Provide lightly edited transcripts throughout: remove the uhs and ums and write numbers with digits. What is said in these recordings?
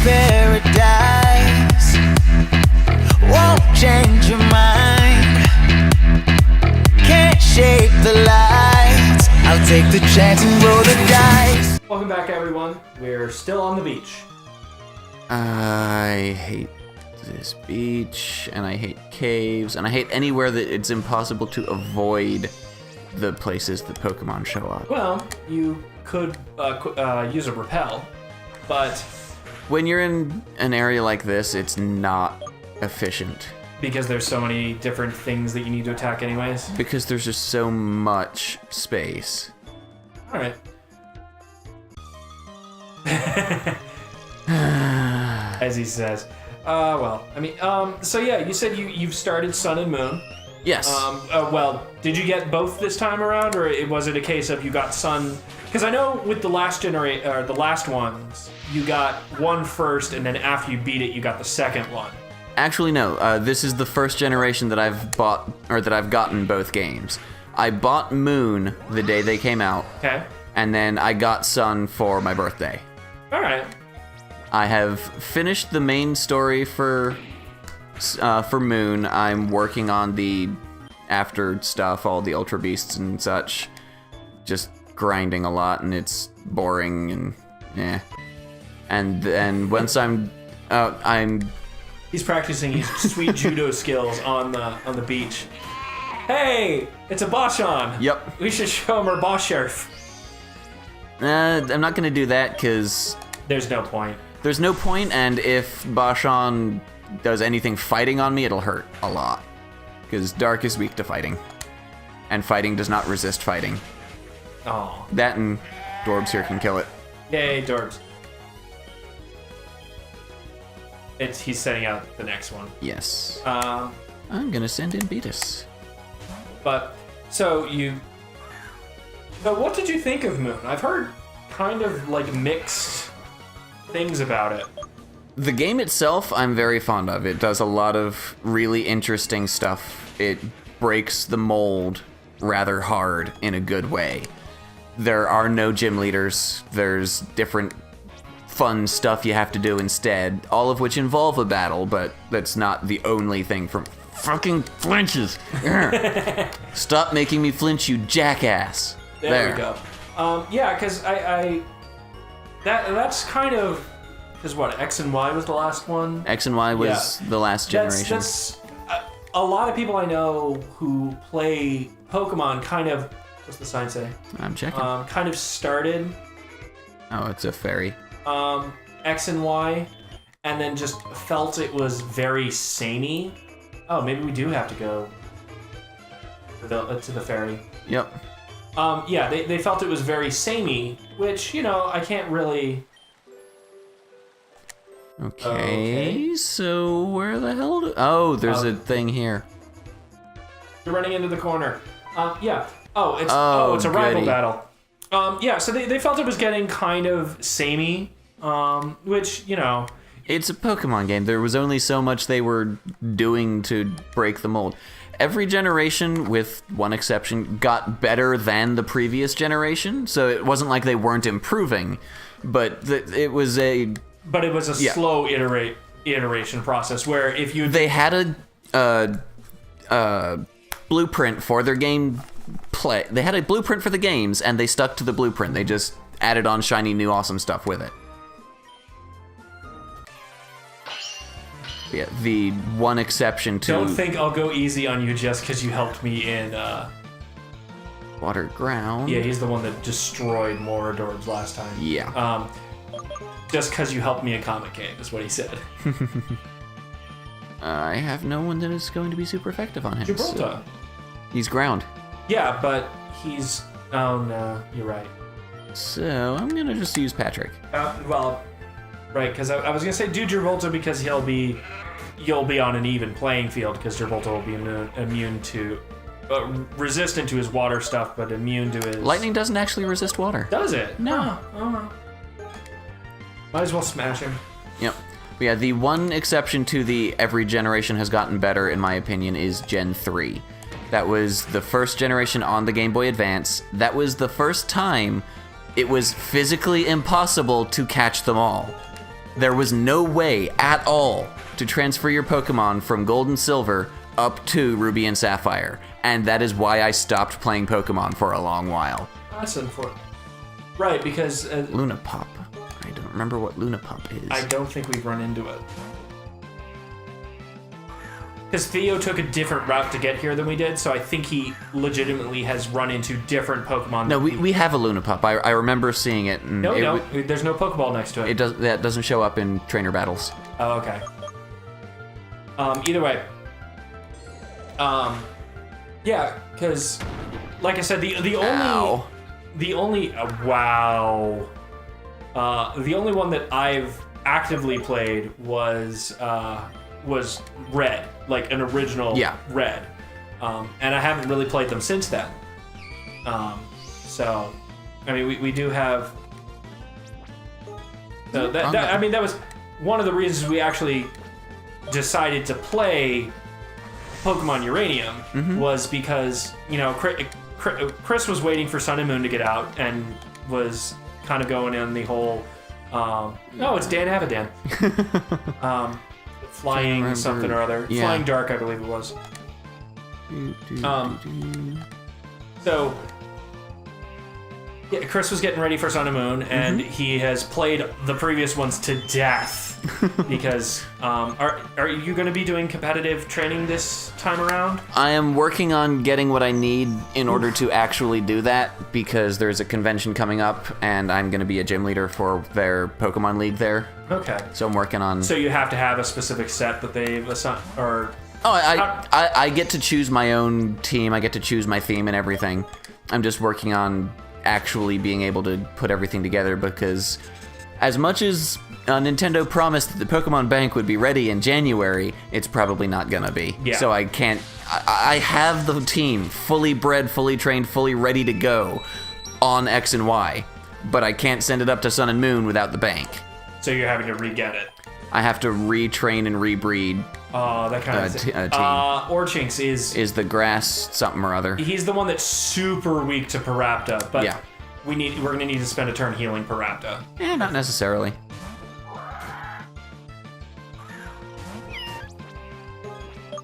paradise won't change your mind. Can't shape the lights. I'll take the chance and roll the dice. Welcome back, everyone. We're still on the beach. I hate this beach, and I hate caves, and I hate anywhere that it's impossible to avoid the places that Pokemon show up. Well, you could use a repel, but When you're in an area like this, it's not efficient. because there's so many different things that you need to attack anyways. Because there's just so much space. All right. As he says. Well, I mean, so yeah, you said you've started Sun and Moon. Yes. Well, did you get both this time around, or was it a case of you got Sun? Because I know with the last the last ones, you got one first, and then after you beat it, you got the second one. Actually, no. This is the first generation that I've bought, or that I've gotten both games. I bought Moon the day they came out. Okay. And then I got Sun for my birthday. All right. I have finished the main story for Moon. I'm working on the after stuff, all the Ultra Beasts and such. Just grinding a lot, and it's boring and And then once I'm He's practicing his sweet judo skills on the beach. Hey, it's a Bashan. Yep. We should show him our boss sheriff. I'm not gonna do that because There's no point. there's no point, and if Bashan does anything fighting on me, it'll hurt a lot. Because Dark is weak to fighting. And fighting does not resist fighting. Oh. That and Dorbs here can kill it. Yay, Dorbs. He's setting out the next one. Yes. I'm gonna send in Beatus. But, so what did you think of Moon? I've heard kind of like mixed things about it. The game itself, I'm very fond of. It does a lot of really interesting stuff. It breaks the mold rather hard in a good way. There are no gym leaders. There's different fun stuff you have to do instead, all of which involve a battle, but that's not the only thing from fucking flinches. Stop making me flinch, you jackass. There we go. Yeah, because that's kind of, because what, X and Y was the last one? X and Y was the last generation. That's a lot of people I know who play Pokemon kind of, what's the sign say? I'm checking. Kind of started Oh, it's a fairy. X and Y, and then just felt it was very samey. Oh, maybe we do have to go to the ferry. Yep. Yeah, they felt it was very samey, which, I can't really... Okay, so where the hell oh, there's a thing here. You're running into the corner. Yeah. It's a rival goody. battle. Yeah, so they felt it was getting kind of samey, which, It's a Pokemon game. There was only so much they were doing to break the mold. Every generation, with one exception, got better than the previous generation, so it wasn't like they weren't improving, but it was a... But it was a slow iteration process where if you... They had a blueprint for their game play. They had a blueprint for the games, and they stuck to the blueprint. They just added on shiny, new, awesome stuff with it. Yeah, the one exception to... Don't think I'll go easy on you just because you helped me in... Water ground. Yeah, he's the one that destroyed Moradorbs last time. Yeah. Just because you helped me in Comic Cave is what he said. I have no one that is going to be super effective on him. Gibraltar. So he's ground. Yeah, but he's... Oh, no, you're right. So I'm going to just use Patrick. Well, right, because I was going to say do Gibraltar because you'll be on an even playing field because Gibraltar will be immune to... resistant to his water stuff, but immune to his... Lightning doesn't actually resist water. Does it? No. Oh. Might as well smash him. Yep. But yeah, the one exception to the every generation has gotten better, in my opinion, is Gen 3. That was the first generation on the Game Boy Advance. That was the first time it was physically impossible to catch them all. there was no way at all to transfer your Pokemon from Gold and Silver up to Ruby and Sapphire. And that is why I stopped playing Pokemon for a long while. That's unfortunate. Right, because... Lunapop. I don't remember what Lunapop is. I don't think we've run into it. Because Theo took a different route to get here than we did, so I think he legitimately has run into different Pokemon. No, we have a Lunapop. I remember seeing it. And No, there's no Pokeball next to it. That doesn't show up in trainer battles. Oh, okay. Either way. Yeah, because, like I said, the only one that I've actively played was Red, like an original Red, and I haven't really played them since then. So, I mean, we do have. So that was one of the reasons we actually decided to play Pokemon Uranium was because, you know, Chris was waiting for Sun and Moon to get out and was kind of going in the whole it's Dan Avidan. Flying something or other. Yeah. Flying Dark, I believe it was. So yeah, Chris was getting ready for Sun and Moon, and he has played the previous ones to death. Because are you going to be doing competitive training this time around? I am working on getting what I need in order to actually do that, because there's a convention coming up, and I'm going to be a gym leader for their Pokemon League there. Okay. So I'm working on... So you have to have a specific set that they've assigned, or... Oh, I get to choose my own team. I get to choose my theme and everything. I'm just working on actually being able to put everything together, because as much as Nintendo promised that the Pokemon Bank would be ready in January, it's probably not gonna be. Yeah. So I can't... I have the team fully bred, fully trained, fully ready to go on X and Y, but I can't send it up to Sun and Moon without the bank. So you're having to re-get it. I have to retrain and rebreed. That kind of thing. team. Orchinx is the grass something or other. He's the one that's super weak to Parapta, but Yeah. we're gonna need to spend a turn healing Parapta. Not necessarily.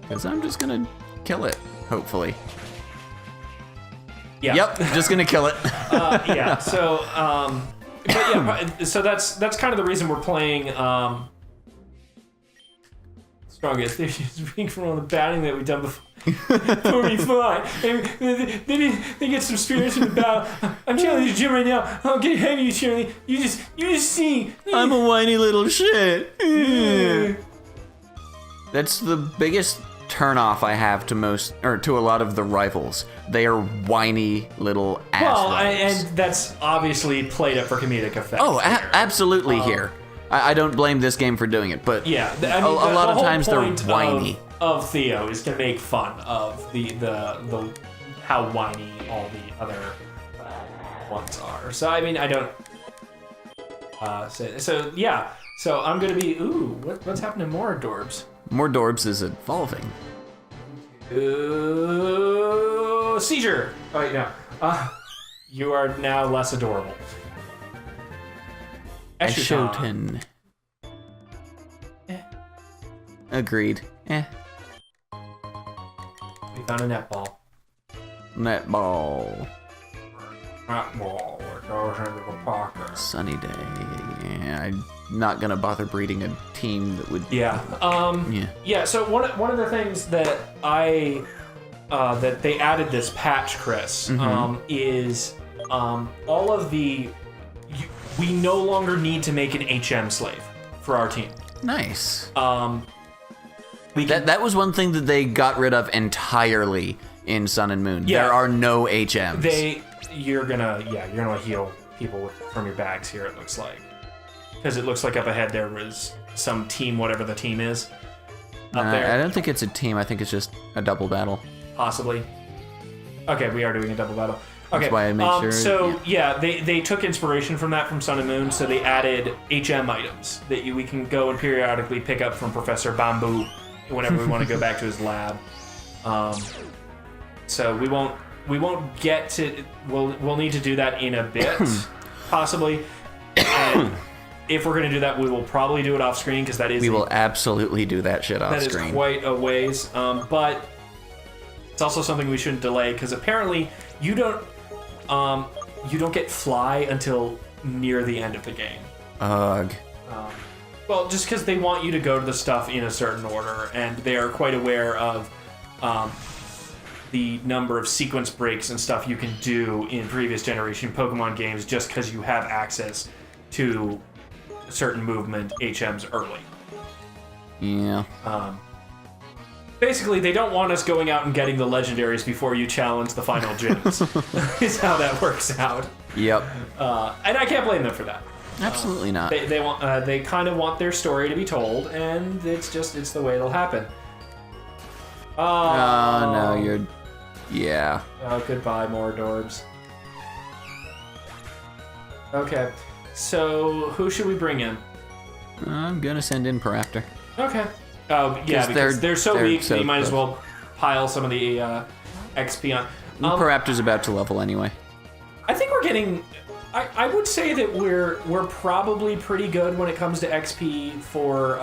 Because I'm just gonna kill it, hopefully. Yeah. Yep, just gonna kill it. Yeah. So, but yeah. So that's kind of the reason we're playing. Strongest. They're just weak from all the batting that we've done before. We fly. They get some spirits in the battle. I'm challenging the gym right now. I'll get heavy, Shirley. You just see. I'm a whiny little shit. That's the biggest turnoff I have to a lot of the rivals. They are whiny little assholes. Well, and that's obviously played up for comedic effect. Oh, absolutely here. I don't blame this game for doing it, but yeah, I mean, a lot of times they're point whiny. Of Theo is to make fun of the how whiny all the other ones are. So I mean, I don't. So yeah. So I'm gonna be. Ooh, what's happening to more Adorbs? More Dorbs is evolving. Ooh, seizure. Oh wait, no. You are now less adorable. Eshoten. Agreed. We found a netball. Netball. Netball. It goes into the pocket. Sunny day. Yeah, I'm not gonna bother breeding a team that would. Yeah. Yeah. So one of the things that that they added this patch, Chris, is all of the. We no longer need to make an HM slave for our team. Nice. That was one thing that they got rid of entirely in Sun and Moon. Yeah. There are no HMs. You're gonna heal people from your bags here. It looks like, because it looks like up ahead there was some team, whatever the team is. Up there. I don't think it's a team. I think it's just a double battle. Possibly. Okay, we are doing a double battle. Okay. That's why I made sure. So yeah, they took inspiration from that from Sun and Moon. So they added HM items that we can go and periodically pick up from Professor Bamboo whenever we want to go back to his lab. So we won't get to. We'll need to do that in a bit, possibly. And if we're going to do that, we will probably do it off screen because We will absolutely do that shit off screen. That is quite a ways. But it's also something we shouldn't delay because apparently you don't get fly until near the end of the game. Ugh. Well, just because they want you to go to the stuff in a certain order, and they are quite aware of the number of sequence breaks and stuff you can do in previous generation Pokemon games just because you have access to certain movement HMs early. Yeah. Basically, they don't want us going out and getting the legendaries before you challenge the final gyms. Is how that works out. Yep. And I can't blame them for that. Absolutely not. They kind of want their story to be told, and it's the way it'll happen. Oh, no, you're... Yeah. Oh, goodbye, more Dorbs. Okay, so who should we bring in? I'm gonna send in Paraptor. Okay. Oh, yeah, because they're so weak that you might as well pile some of the XP on. Paraptor's about to level anyway. I think we're getting... I would say that we're probably pretty good when it comes to XP for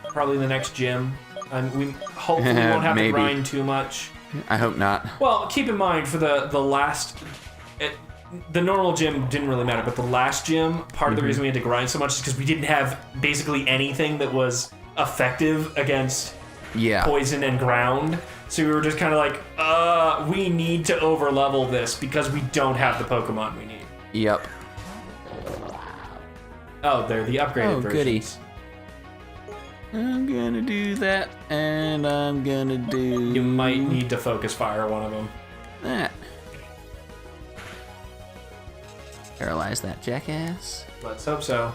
probably the next gym. And we hopefully won't have to grind too much. I hope not. Well, keep in mind for the last... the normal gym didn't really matter, but the last gym, part of the reason we had to grind so much is because we didn't have basically anything that was effective against poison and ground. So we were just kind of like, we need to over-level this because we don't have the Pokemon we need. Yep. Oh, they're the upgraded versions. Goody. I'm gonna do that, and I'm gonna do... You might need to focus fire one of them. That. Paralyze that jackass. Let's hope so.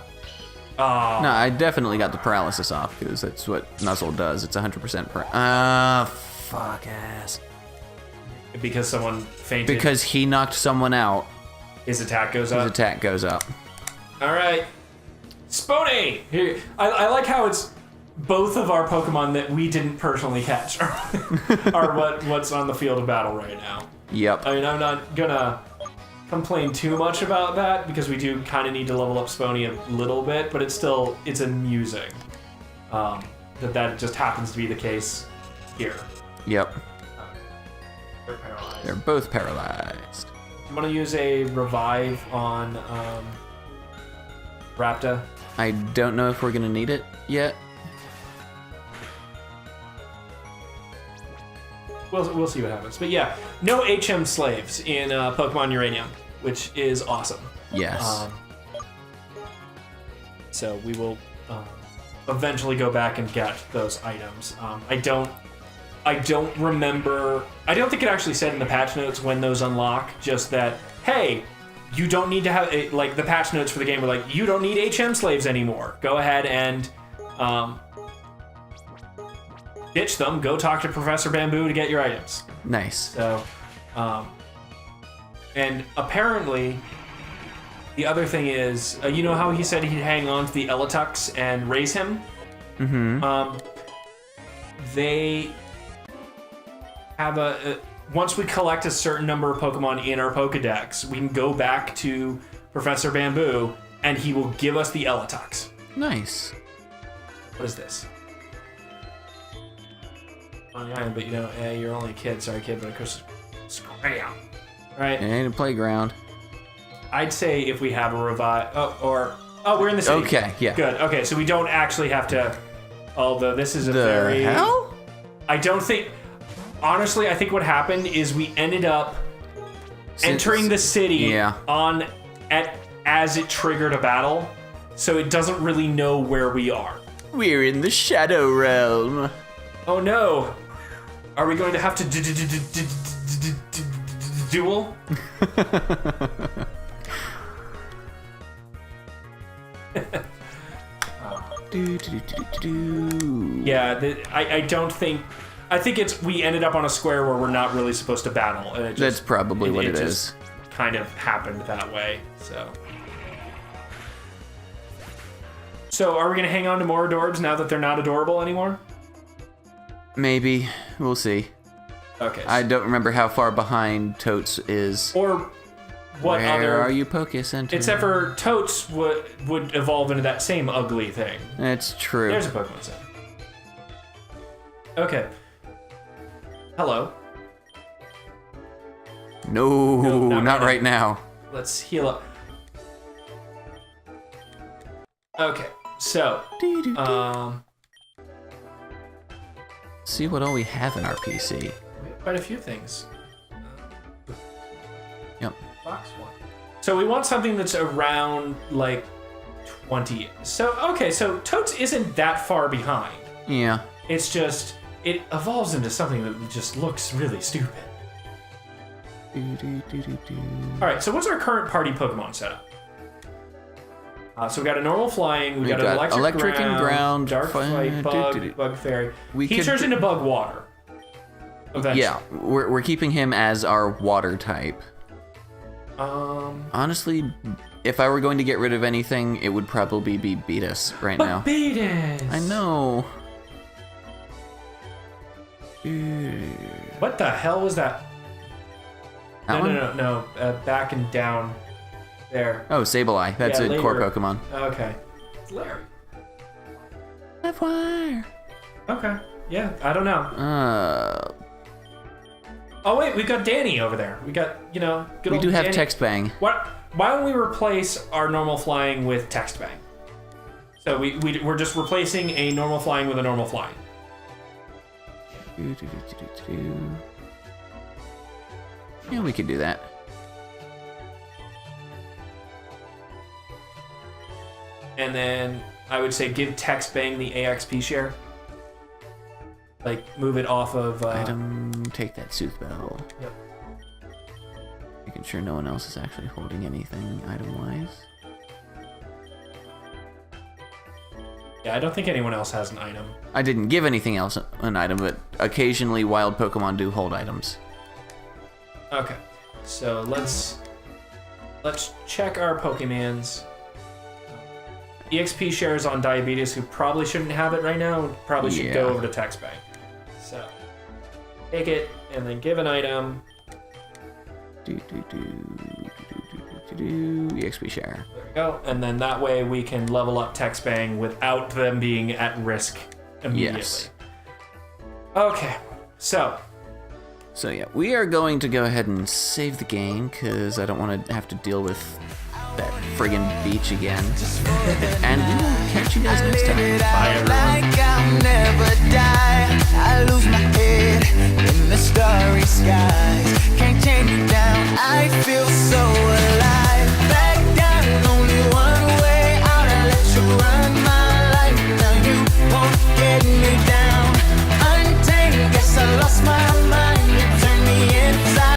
No, I definitely got the paralysis off, because that's what Nuzzle does. It's 100% fuck ass. Because someone fainted. Because he knocked someone out. His attack goes up. His attack goes up. All right. Spony! Here, I like how it's both of our Pokemon that we didn't personally catch are what's on the field of battle right now. Yep. I mean, I'm not gonna complain too much about that because we do kind of need to level up Spony a little bit, but it's amusing that just happens to be the case here. Yep. They're paralyzed. They're both paralyzed. You want to use a revive on Rapta? I don't know if we're gonna need it yet. We'll see what happens. But yeah, no HM slaves in Pokemon Uranium, which is awesome. Yes. So we will eventually go back and get those items. I don't remember. I don't think it actually said in the patch notes when those unlock. Just that, hey, you don't need to have like the patch notes for the game were like, you don't need HM slaves anymore. Go ahead and ditch them. Go talk to Professor Bamboo to get your items. Nice. So, and apparently, the other thing is, you know how he said he'd hang on to the Eletux and raise him? Mm-hmm. They have once we collect a certain number of Pokemon in our Pokedex, we can go back to Professor Bamboo, and he will give us the Eletux. Nice. What is this? On the island, but you know, you're only a kid. Sorry, kid, but of course, scram. Right? It ain't a playground. I'd say if we have a revive, we're in the city. Okay, yeah. Good. Okay, so we don't actually have to. Although this is a The very. hell? I don't think. Honestly, I think what happened is we ended up entering the city as it triggered a battle, so it doesn't really know where we are. We're in the Shadow Realm. Oh no! Are we going to have to duel? Yeah, I don't think. I think we ended up on a square where we're not really supposed to battle, and That's probably what it is. Just kind of happened that way. So are we gonna hang on to more Adorbs now that they're not adorable anymore? Maybe. We'll see. Okay. I don't remember how far behind Totes is. Or what Where other... are you, Poke Center? Except for Totes would evolve into that same ugly thing. It's true. There's a Pokemon Center. Okay. Hello. No, not right now. Let's heal up. Okay, so, See what all we have in our PC. we have quite a few things. Yep. Box one. So we want something that's around like 20. So, okay, so Totes isn't that far behind. Yeah. It's just, it evolves into something that just looks really stupid. Alright, so what's our current party Pokemon setup? So we got a normal flying, we got an electric and ground, dark fight, bug fairy. He turns into bug water. Eventually. Yeah, we're keeping him as our water type. Honestly, if I were going to get rid of anything, it would probably be Beatus right now. Beatus! I know. What the hell was that? No. Back and down. There. Oh, Sableye. That's a core Pokemon. Okay. It's Larry. Fire. Okay. Yeah, I don't know. Oh wait, we've got Danny over there. We got, good we old do have Danny. Text Bang. Why don't we replace our normal flying with Text Bang? So we're just replacing a normal flying with a normal flying. Yeah, we could do that. And then I would say give Text Bang the AXP share. Like, move it off of... Item, take that Sooth Bell. Yep. Making sure no one else is actually holding anything item-wise. Yeah, I don't think anyone else has an item. I didn't give anything else an item, but occasionally wild Pokemon do hold items. Okay, so let's check our Pokemans. EXP shares on Diabetes, who probably shouldn't have it right now, probably should go over to Text Bang. So, take it, and then give an item. EXP share. There we go, and then that way we can level up Text Bang without them being at risk immediately. Yes. Okay, so yeah, we are going to go ahead and save the game, because I don't want to have to deal with that friggin' beach again. And we will catch you guys next time. bye everyone. Like I'll never die. I lose my head in the starry skies. Can't tame you down.